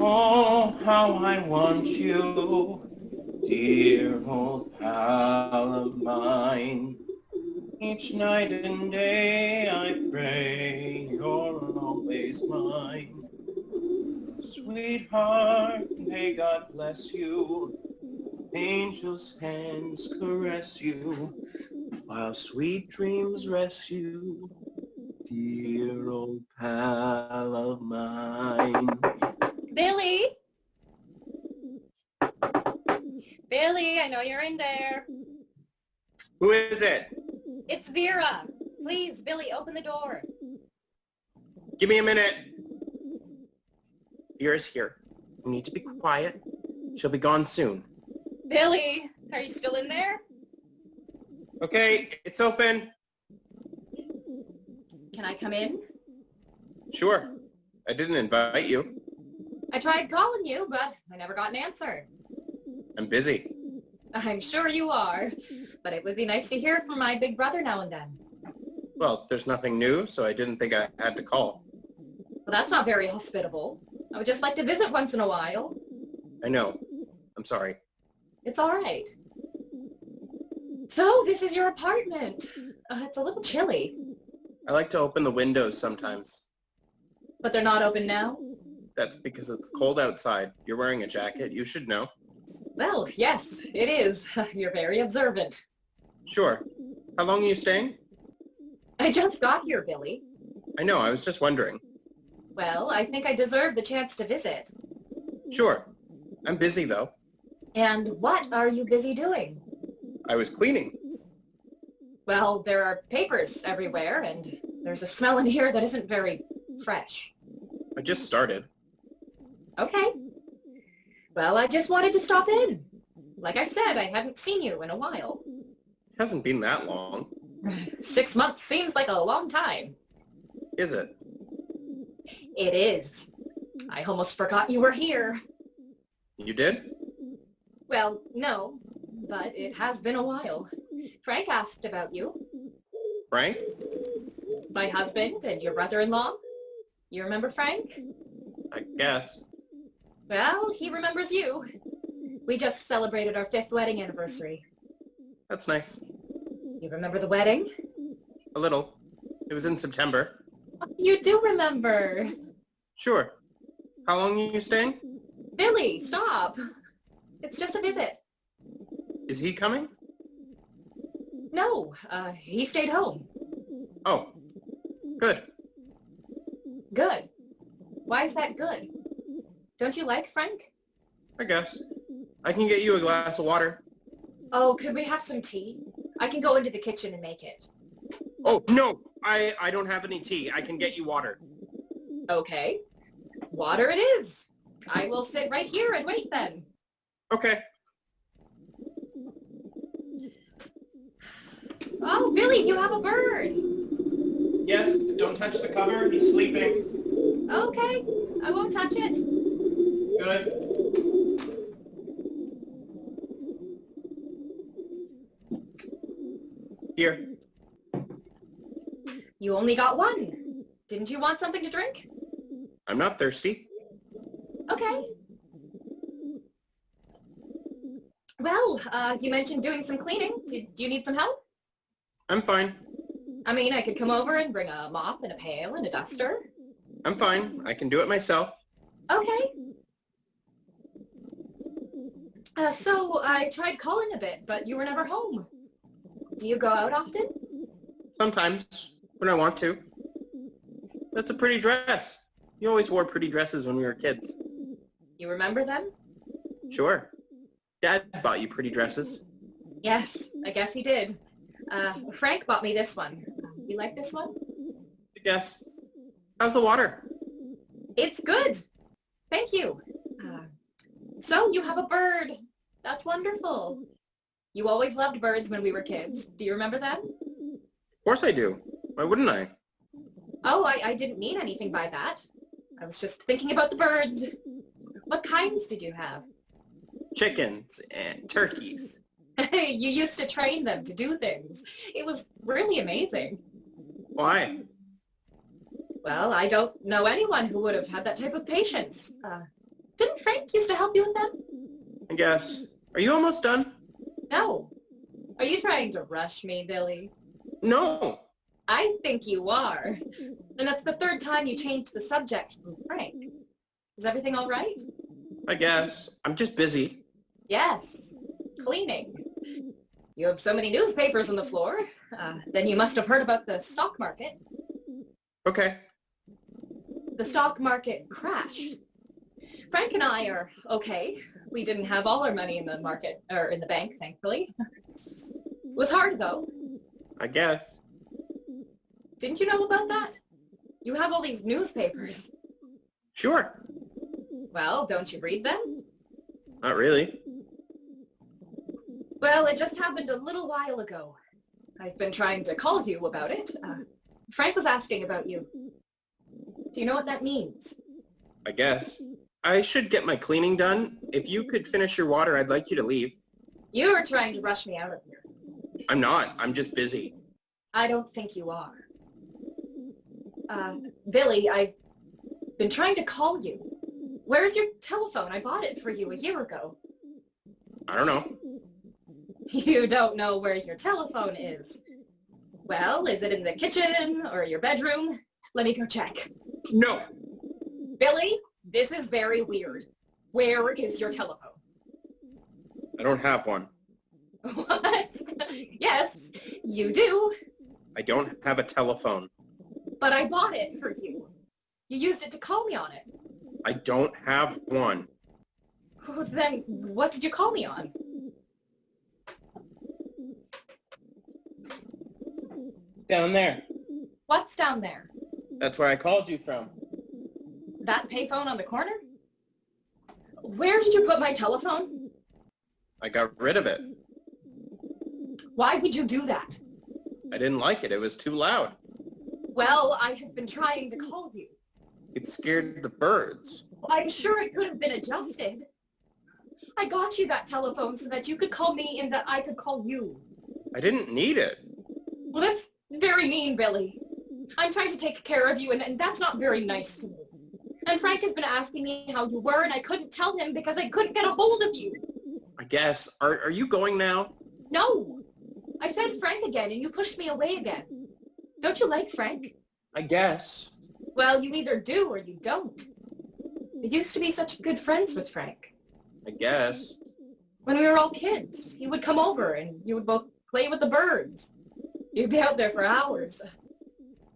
Oh, how I want you, dear old pal of mine. Each night and day I pray you're always mine. Sweetheart, may God bless you. Angels' hands caress you, while sweet dreams rest you, dear old pal of mine. Billy! Billy, I know you're in there. Who is it? It's Vera. Please, Billy, open the door. Give me a minute. Vera's here. You need to be quiet. She'll be gone soon. Billy, are you still in there? Okay, it's open. Can I come in? Sure. I didn't invite you. I tried calling you, but I never got an answer. I'm busy. I'm sure you are, but it would be nice to hear from my big brother now and then. Well, there's nothing new, so I didn't think I had to call. Well, that's not very hospitable. I would just like to visit once in a while. I know. I'm sorry. It's all right. So, this is your apartment. It's a little chilly. I like to open the windows sometimes. But they're not open now? That's because it's cold outside. You're wearing a jacket. You should know. Well, yes, it is. You're very observant. Sure. How long are you staying? I just got here, Billy. I know. I was just wondering. Well, I think I deserve the chance to visit. Sure. I'm busy, though. And what are you busy doing? I was cleaning. Well, there are papers everywhere, and there's a smell in here that isn't very fresh. I just started. Okay. Well, I just wanted to stop in. Like I said, I haven't seen you in a while. It hasn't been that long. 6 months seems like a long time. Is it? It is. I almost forgot you were here. You did? Well, no, but it has been a while. Frank asked about you. Frank? My husband and your brother-in-law. You remember Frank? I guess. Well, he remembers you. We just celebrated our 5th wedding anniversary. That's nice. You remember the wedding? A little. It was in September. You do remember. Sure. How long are you staying? Billy, stop. It's just a visit. Is he coming? No, he stayed home. Oh, good. Good. Why is that good? Don't you like Frank? I guess. I can get you a glass of water. Oh, could we have some tea? I can go into the kitchen and make it. Oh, no. I don't have any tea. I can get you water. Okay. Water it is. I will sit right here and wait then. Okay. Oh, Billy, you have a bird. Yes, don't touch the cover. He's sleeping. Okay, I won't touch it. Good. Here. You only got one. Didn't you want something to drink? I'm not thirsty. Okay. Well, you mentioned doing some cleaning. Do you need some help? I'm fine. I mean, I could come over and bring a mop and a pail and a duster. I'm fine. I can do it myself. Okay. So I tried calling a bit, but you were never home. Do you go out often? Sometimes, when I want to. That's a pretty dress. You always wore pretty dresses when we were kids. You remember them? Sure. Dad bought you pretty dresses. Yes, I guess he did. Frank bought me this one. You like this one? I guess. How's the water? It's good. Thank you. So you have a bird. That's wonderful. You always loved birds when we were kids. Do you remember them? Of course I do. Why wouldn't I? Oh, I didn't mean anything by that. I was just thinking about the birds. What kinds did you have? Chickens and turkeys. You used to train them to do things. It was really amazing. Why? Well, I don't know anyone who would have had that type of patience. Didn't Frank used to help you with them? I guess. Are you almost done? No. Are you trying to rush me, Billy? No. I think you are. And that's the third time you changed the subject from Frank. Is everything all right? I guess. I'm just busy. Yes. Cleaning. You have so many newspapers on the floor. Then you must have heard about the stock market. Okay. The stock market crashed. Frank and I are okay. We didn't have all our money in the market, or in the bank, thankfully. It was hard, though. I guess. Didn't you know about that? You have all these newspapers. Sure. Well, don't you read them? Not really. Well, it just happened a little while ago. I've been trying to call you about it. Frank was asking about you. Do you know what that means? I guess. I should get my cleaning done. If you could finish your water, I'd like you to leave. You are trying to rush me out of here. I'm not. I'm just busy. I don't think you are. Billy, I've been trying to call you. Where's your telephone? I bought it for you a year ago. I don't know. You don't know where your telephone is. Well, is it in the kitchen or your bedroom? Let me go check. No. Billy, this is very weird. Where is your telephone? I don't have one. What? Yes, you do. I don't have a telephone. But I bought it for you. You used it to call me on it. I don't have one. Oh, then what did you call me on? Down there. What's down there? That's where I called you from. That payphone on the corner? Where did you put my telephone? I got rid of it. Why would you do that? I didn't like it. It was too loud. Well, I have been trying to call you. It scared the birds. I'm sure it could have been adjusted. I got you that telephone so that you could call me and that I could call you. I didn't need it. Well, that's very mean, Billy. I'm trying to take care of you, and that's not very nice to me. And Frank has been asking me how you were, and I couldn't tell him because I couldn't get a hold of you. I guess. Are you going now? No. I said Frank again, and you pushed me away again. Don't you like Frank? I guess. Well, you either do or you don't. We used to be such good friends with Frank. I guess. When we were all kids, he would come over, and you would both play with the birds. You'd be out there for hours.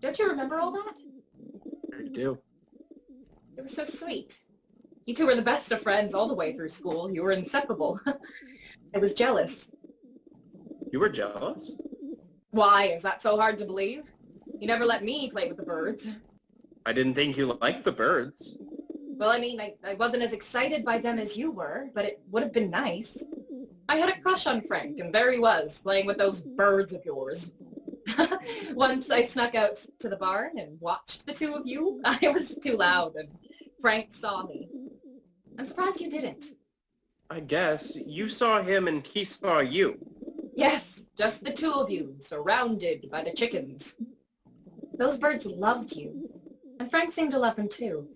Don't you remember all that? I do. It was so sweet. You two were the best of friends all the way through school. You were inseparable. I was jealous. You were jealous? Why? Is that so hard to believe? You never let me play with the birds. I didn't think you liked the birds. Well, I mean, I wasn't as excited by them as you were, but it would have been nice. I had a crush on Frank, and there he was, playing with those birds of yours. Once I snuck out to the barn and watched the two of you. I was too loud, and Frank saw me. I'm surprised you didn't. I guess. You saw him and he saw you. Yes, just the two of you, surrounded by the chickens. Those birds loved you, and Frank seemed to love them too.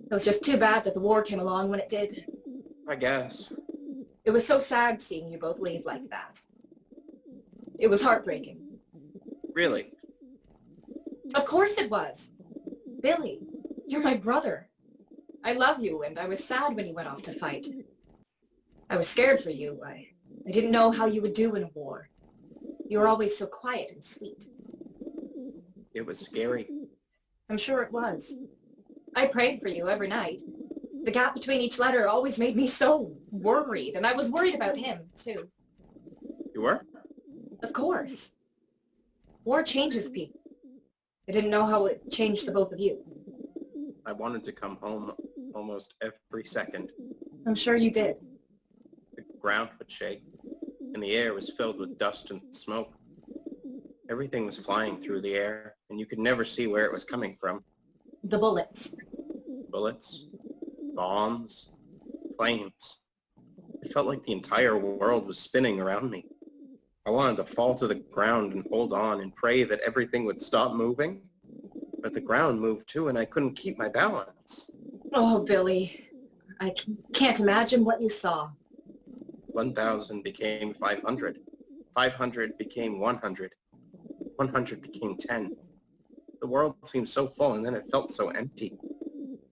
It was just too bad that the war came along when it did. I guess. It was so sad seeing you both leave like that. It was heartbreaking. Really? Of course it was. Billy, you're my brother. I love you, and I was sad when you went off to fight. I was scared for you. I didn't know how you would do in a war. You were always so quiet and sweet. It was scary. I'm sure it was. I prayed for you every night. The gap between each letter always made me so worried, and I was worried about him, too. You were? Of course. War changes people. I didn't know how it changed the both of you. I wanted to come home almost every second. I'm sure you did. The ground would shake, and the air was filled with dust and smoke. Everything was flying through the air, and you could never see where it was coming from. The bullets. Bullets, bombs, planes. It felt like the entire world was spinning around me. I wanted to fall to the ground and hold on and pray that everything would stop moving. But the ground moved too, and I couldn't keep my balance. Oh, Billy. can't imagine what you saw. 1,000 became 500. 500 became 100. 100 became 10. The world seemed so full, and then it felt so empty.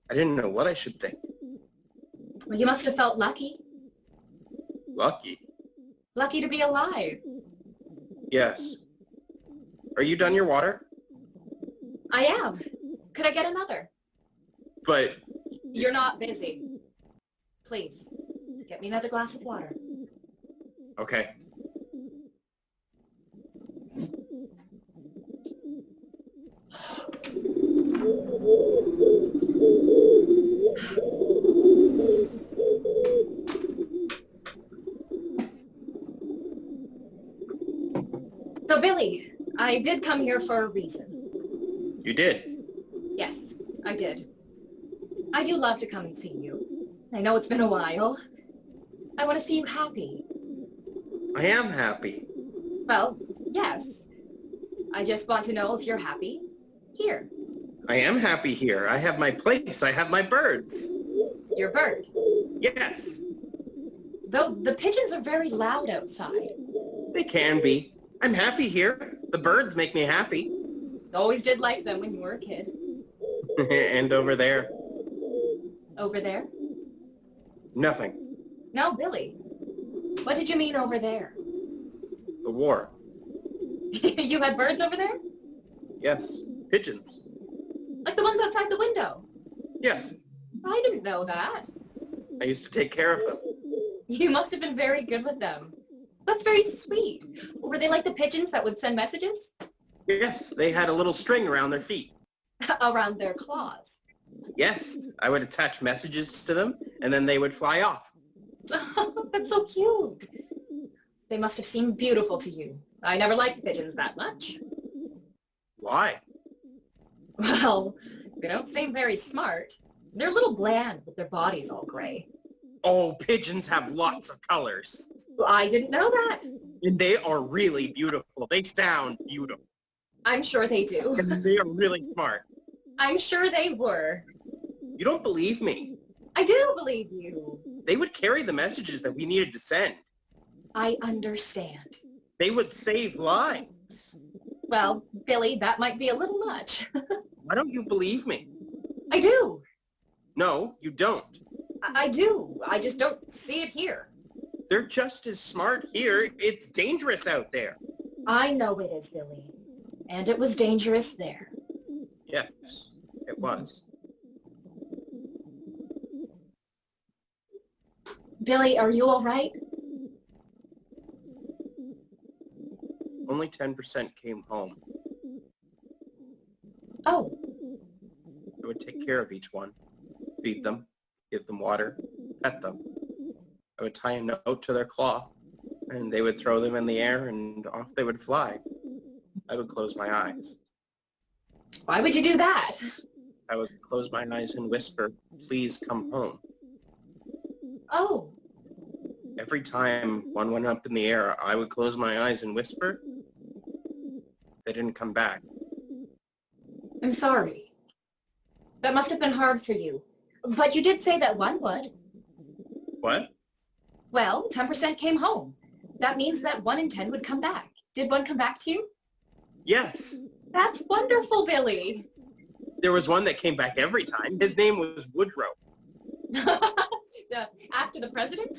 I didn't know what I should think. Well, you must have felt lucky. Lucky? Lucky to be alive. Yes. Are you done your water? I am. Could I get another? But... You're not busy. Please, get me another glass of water. Okay. So, Billy, I did come here for a reason. You did? Yes, I did. I do love to come and see you. I know it's been a while. I want to see you happy. I am happy. Well, yes. I just want to know if you're happy here. I am happy here. I have my place. I have my birds. Your bird. Yes. Though the pigeons are very loud outside. They can be. I'm happy here. The birds make me happy. Always did like them when you were a kid. And over there? Over there? Nothing. No, Billy. What did you mean over there? The war. You had birds over there? Yes. Pigeons. Like the ones outside the window? Yes. I didn't know that. I used to take care of them. You must have been very good with them. That's very sweet. Were they like the pigeons that would send messages? Yes, they had a little string around their feet. Around their claws. Yes, I would attach messages to them, and then they would fly off. That's so cute. They must have seemed beautiful to you. I never liked pigeons that much. Why? Well, they don't seem very smart. They're a little bland with their bodies all gray. Oh, pigeons have lots of colors. I didn't know that. And they are really beautiful. They sound beautiful. I'm sure they do. And they are really smart. I'm sure they were. You don't believe me. I do believe you. They would carry the messages that we needed to send. I understand. They would save lives. Well, Billy, that might be a little much. Why don't you believe me? I do. No, you don't. I do. I just don't see it here. They're just as smart here. It's dangerous out there. I know it is, Billy. And it was dangerous there. Yes, it was. Billy, are you all right? Only 10% came home. Oh. I would take care of each one, feed them, give them water, pet them. I would tie a note to their claw, and they would throw them in the air, and off they would fly. I would close my eyes. Why would you do that? I would close my eyes and whisper, "Please come home." Oh. Every time one went up in the air, I would close my eyes and whisper. They didn't come back. I'm sorry. That must have been hard for you. But you did say that one would. What? Well, 10% came home. That means that 1 in 10 would come back. Did one come back to you? Yes. That's wonderful, Billy. There was one that came back every time. His name was Woodrow. After the president?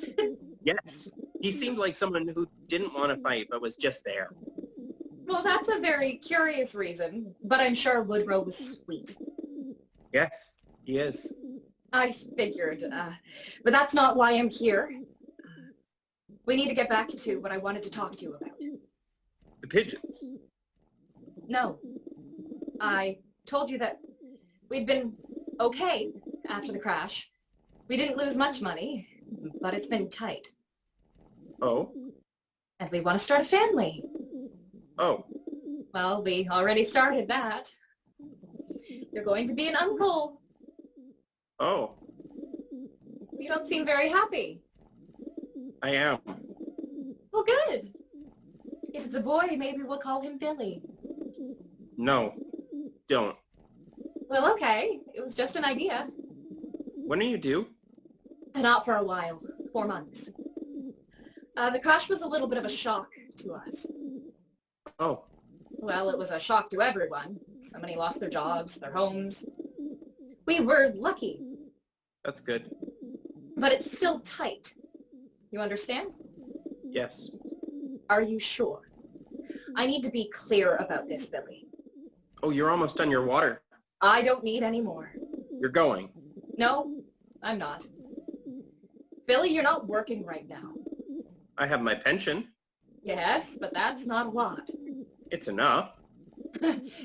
Yes. He seemed like someone who didn't want to fight, but was just there. Well, that's a very curious reason, but I'm sure Woodrow was sweet. Yes, he is. I figured, but that's not why I'm here. We need to get back to what I wanted to talk to you about. The pigeons. No. I told you that we'd been okay after the crash. We didn't lose much money, but it's been tight. Oh? And we want to start a family. Oh. Well, we already started that. You're going to be an uncle. Oh. You don't seem very happy. I am. Well, good. If it's a boy, maybe we'll call him Billy. No. Don't. Well, okay. It was just an idea. When are you due? Not for a while. 4 months. The crash was a little bit of a shock to us. Oh, Well, it was a shock to everyone. So many lost their jobs, their homes. We were lucky, that's good. but it's still tight. You understand? Yes. Are you sure? I need to be clear about this, Billy. Oh, you're almost done your water. I don't need any more. You're going. No, I'm not. Billy, you're not working right now. I have my pension. Yes, but that's not a lot. It's enough.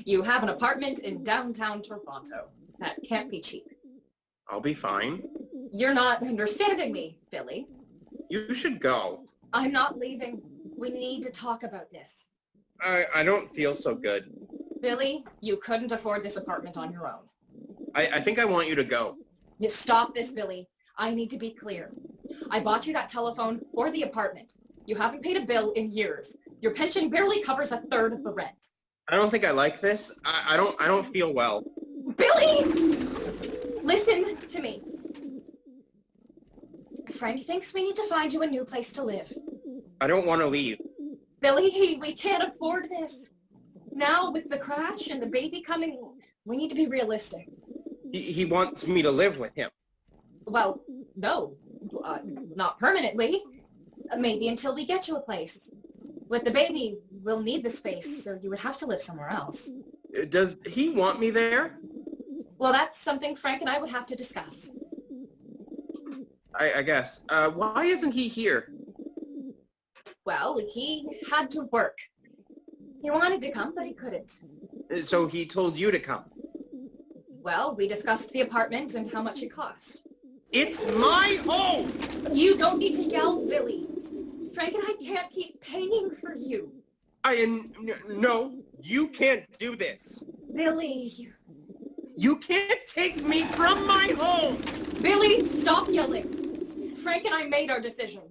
You have an apartment in downtown Toronto. That can't be cheap. I'll be fine. You're not understanding me, Billy. You should go. I'm not leaving. We need to talk about this. I don't feel so good. Billy, you couldn't afford this apartment on your own. I think I want you to go. You stop this, Billy. I need to be clear. I bought you that telephone for the apartment. You haven't paid a bill in years. Your pension barely covers a third of the rent. I don't think I like this. I don't feel well. Billy! Listen to me. Frank thinks we need to find you a new place to live. I don't want to leave. Billy, we can't afford this. Now, with the crash and the baby coming, we need to be realistic. He wants me to live with him. Well, no, not permanently. Maybe until we get you a place. With the baby, we'll need the space, so you would have to live somewhere else. Does he want me there? Well, that's something Frank and I would have to discuss. I guess. Why isn't he here? Well, he had to work. He wanted to come, but he couldn't. So he told you to come. Well, we discussed the apartment and how much it cost. It's my home! You don't need to yell, Billy. Frank and I can't keep paying for you. No, you can't do this. Billy. You can't take me from my home! Billy, stop yelling. Frank and I made our decision.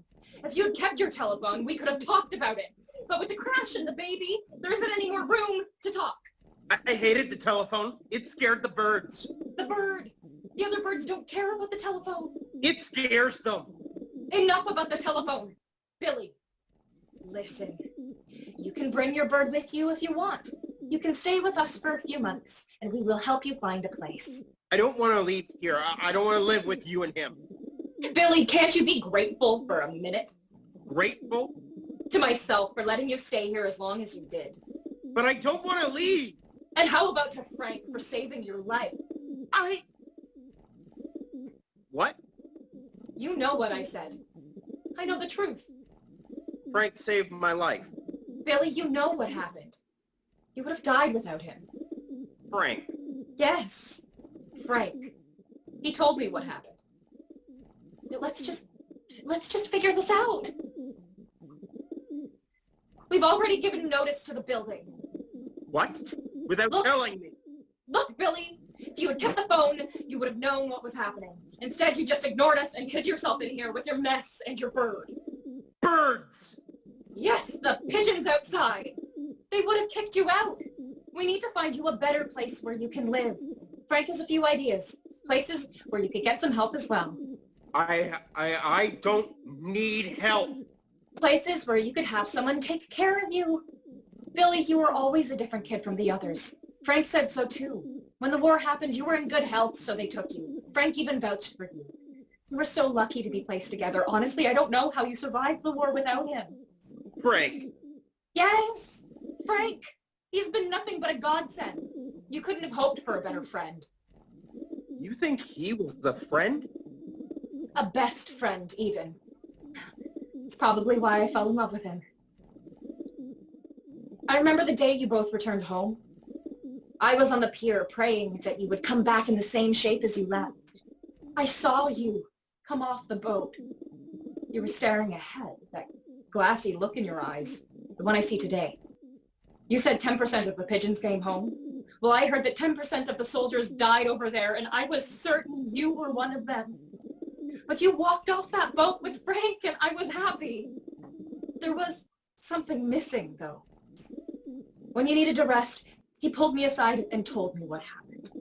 If you'd kept your telephone, we could have talked about it. But with the crash and the baby, there isn't any more room to talk. I hated the telephone. It scared the birds. The bird. The other birds don't care about the telephone. It scares them. Enough about the telephone. Billy, listen. You can bring your bird with you if you want. You can stay with us for a few months, and we will help you find a place. I don't want to leave here. I don't want to live with you and him. Billy, can't you be grateful for a minute? Grateful? To myself for letting you stay here as long as you did. But I don't want to leave. And how about to Frank for saving your life? What? You know what I said. I know the truth. Frank saved my life. Billy, you know what happened. You would have died without him. Frank. Yes, Frank. He told me what happened. Let's just figure this out. We've already given notice to the building. What? Without telling me. Look, Billy, if you had kept the phone, you would have known what was happening. Instead, you just ignored us and hid yourself in here with your mess and your bird. Birds! Yes, the pigeons outside. They would have kicked you out. We need to find you a better place where you can live. Frank has a few ideas. Places where you could get some help as well. I don't need help. Places where you could have someone take care of you. Billy, you were always a different kid from the others. Frank said so too. When the war happened, you were in good health, so they took you. Frank even vouched for you. You were so lucky to be placed together. Honestly, I don't know how you survived the war without him. Frank. Yes, Frank. He's been nothing but a godsend. You couldn't have hoped for a better friend. You think he was a friend? A best friend, even. It's probably why I fell in love with him. I remember the day you both returned home. I was on the pier praying that you would come back in the same shape as you left. I saw you come off the boat. You were staring ahead, that glassy look in your eyes, the one I see today. You said 10% of the pigeons came home. Well, I heard that 10% of the soldiers died over there, and I was certain you were one of them. But you walked off that boat with Frank, and I was happy. There was something missing, though. When you needed to rest, he pulled me aside and told me what happened.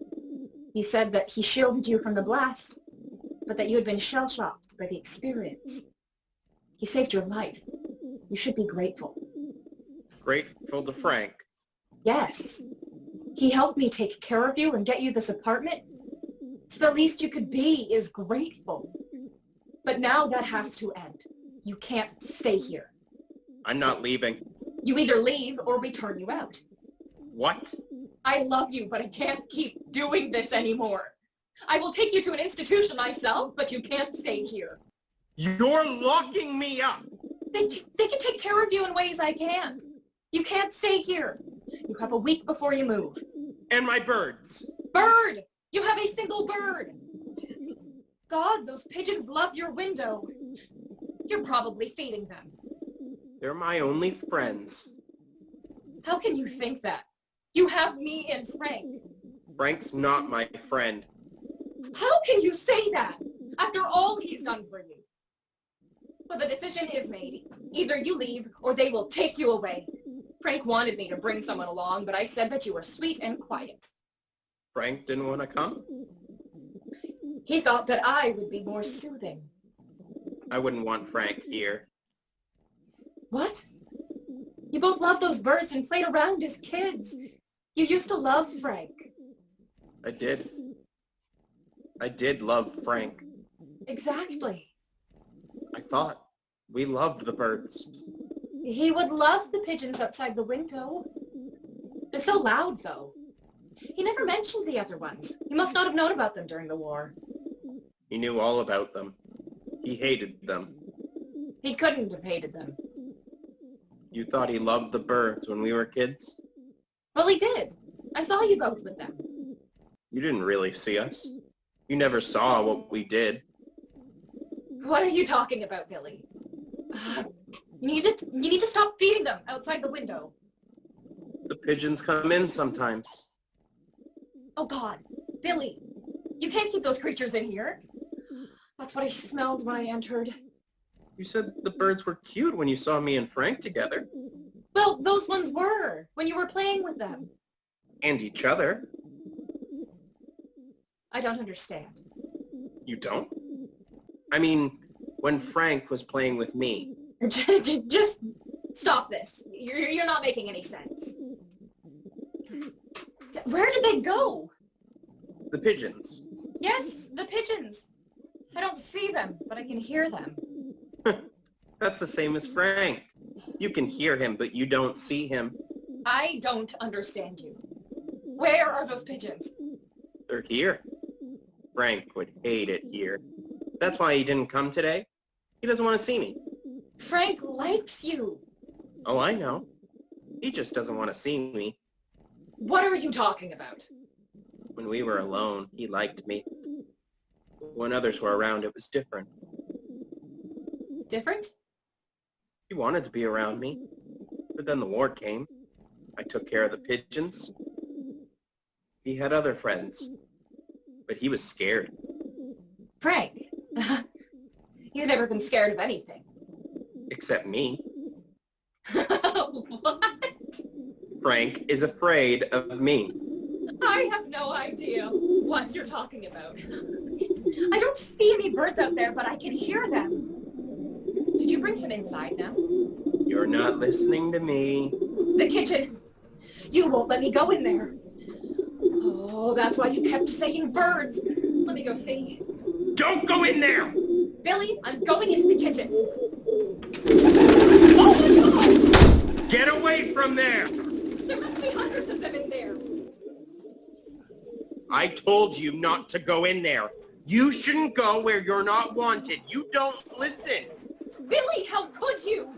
He said that he shielded you from the blast, but that you had been shell-shocked by the experience. He saved your life. You should be grateful. Grateful to Frank. Yes. He helped me take care of you and get you this apartment. It's the least you could be is grateful. But now that has to end. You can't stay here. I'm not leaving. You either leave or we turn you out. What? I love you, but I can't keep doing this anymore. I will take you to an institution myself, but you can't stay here. You're locking me up. They can take care of you in ways I can't. You can't stay here. You have a week before you move. And my birds. Bird! You have a single bird. God, those pigeons love your window. You're probably feeding them. They're my only friends. How can you think that? You have me and Frank. Frank's not my friend. How can you say that after all he's done for you? But the decision is made. Either you leave or they will take you away. Frank wanted me to bring someone along, but I said that you were sweet and quiet. Frank didn't want to come? He thought that I would be more soothing. I wouldn't want Frank here. What? You both loved those birds and played around as kids. You used to love Frank. I did. I did love Frank. Exactly. I thought we loved the birds. He would love the pigeons outside the window. They're so loud, though. He never mentioned the other ones. He must not have known about them during the war. He knew all about them. He hated them. He couldn't have hated them. You thought he loved the birds when we were kids? Well, he did. I saw you both with them. You didn't really see us. You never saw what we did. What are you talking about, Billy? You need to stop feeding them outside the window. The pigeons come in sometimes. Oh, God. Billy, you can't keep those creatures in here. That's what I smelled when I entered. You said the birds were cute when you saw me and Frank together. Well, those ones were, when you were playing with them. And each other. I don't understand. You don't? I mean, when Frank was playing with me. Just stop this. You're not making any sense. Where did they go? The pigeons. Yes, the pigeons. I don't see them, but I can hear them. That's the same as Frank. You can hear him, but you don't see him. I don't understand you. Where are those pigeons? They're here. Frank would hate it here. That's why he didn't come today. He doesn't want to see me. Frank likes you. Oh, I know. He just doesn't want to see me. What are you talking about? When we were alone, he liked me. When others were around, it was different. Different? He wanted to be around me. But then the war came. I took care of the pigeons. He had other friends. But he was scared. Frank? He's never been scared of anything. Except me. What? Frank is afraid of me. I have no idea what you're talking about. I don't see any birds out there, but I can hear them. Did you bring some inside now? You're not listening to me. The kitchen. You won't let me go in there. Oh, that's why you kept saying birds. Let me go see. Don't go in there! Billy, I'm going into the kitchen. Oh my God! Get away from there! There must be hundreds of them in there. I told you not to go in there. You shouldn't go where you're not wanted. You don't listen. Billy, how could you?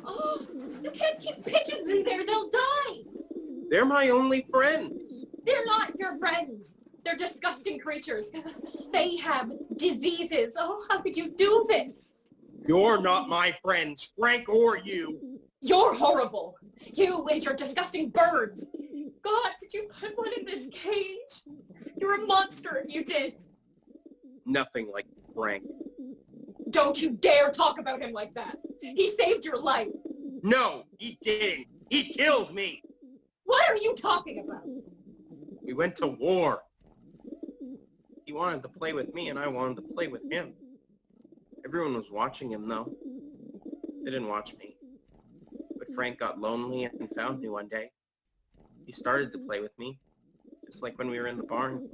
Oh, you can't keep pigeons in there. They'll die. They're my only friends. They're not your friends. They're disgusting creatures. They have diseases. Oh, how could you do this? You're not my friends, Frank or you. You're horrible. You and your disgusting birds. God, did you put one in this cage? You're a monster if you did. Nothing like Frank. Don't you dare talk about him like that. He saved your life. No, he didn't. He killed me. What are you talking about? We went to war. He He wanted to play with me, and I wanted to play with him. Everyone was watching him, though. They didn't watch me. But Frank got lonely and found me one day. He started to play with me, just like when we were in the barn.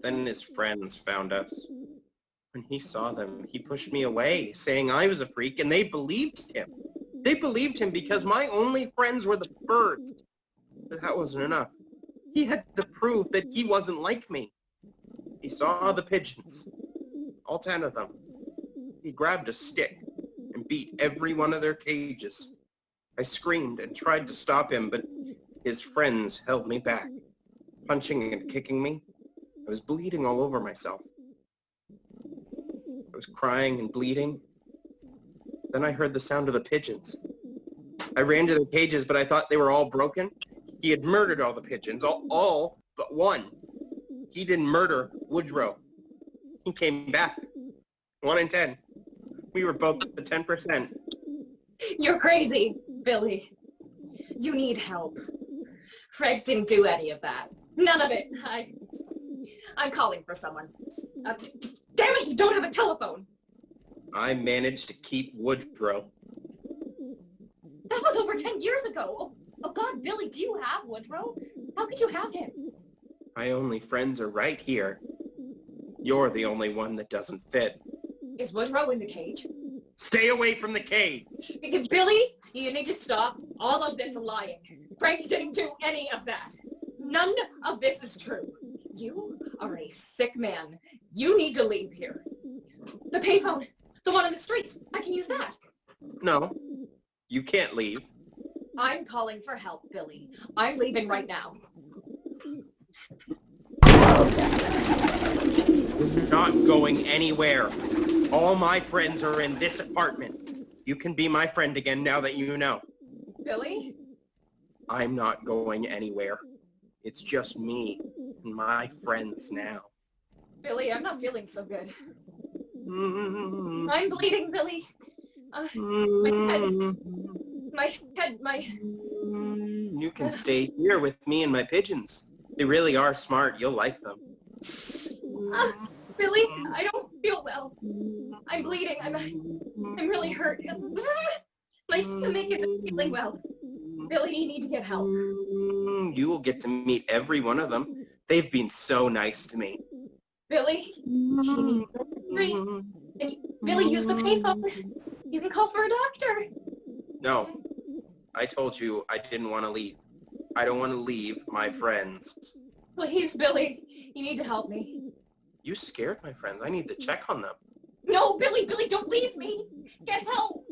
Then his friends found us. When he saw them, he pushed me away, saying I was a freak, and they believed him. They believed him because my only friends were the birds. But that wasn't enough. He had to prove that he wasn't like me. He saw the pigeons, all 10 of them. He grabbed a stick and beat every one of their cages. I screamed and tried to stop him, but his friends held me back, punching and kicking me. I was bleeding all over myself. I was crying and bleeding. Then I heard the sound of the pigeons. I ran to the cages, but I thought they were all broken. He had murdered all the pigeons, all but one. He didn't murder Woodrow. He came back. 1 in 10. We were both the 10%. You're crazy, Billy. You need help. Frank didn't do any of that. None of it. I'm calling for someone. Damn it, you don't have a telephone. I managed to keep Woodrow. That was over 10 years ago. Oh God, Billy, do you have Woodrow? How could you have him? My only friends are right here. You're the only one that doesn't fit. Is Woodrow in the cage? Stay away from the cage! Billy, you need to stop all of this lying. Frank didn't do any of that. None of this is true. You are a sick man. You need to leave here. The payphone, the one on the street. I can use that. No, you can't leave. I'm calling for help, Billy. I'm leaving right now. We're not going anywhere. All my friends are in this apartment. You can be my friend again now that you know. Billy? I'm not going anywhere. It's just me and my friends now. Billy, I'm not feeling so good. I'm bleeding, Billy. My head. You can stay here with me and my pigeons. They really are smart. You'll like them. Billy, I don't feel well. I'm bleeding. I'm really hurt. My stomach isn't feeling well. Billy, you need to get help. You will get to meet every one of them. They've been so nice to me. Billy, you need Billy, use the payphone. You can call for a doctor. No, I told you I didn't want to leave. I don't want to leave my friends. Please, Billy, you need to help me. You scared my friends. I need to check on them. No, Billy, don't leave me. Get help.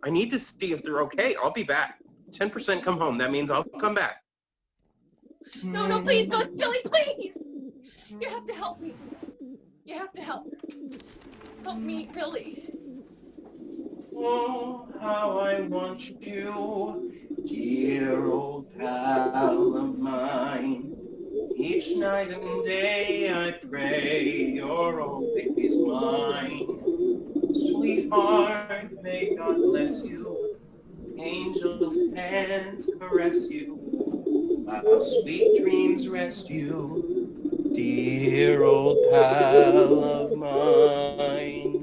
I need to see if they're okay. I'll be back. 10% come home. That means I'll come back. No, please, Billy, please. You have to help me. You have to help. Help me, Billy. Oh, how I want you, dear old pal of mine. Each night and day I pray you're always mine. Sweetheart, may God bless you. Angels' hands caress you. While sweet dreams rest you, dear old pal of mine.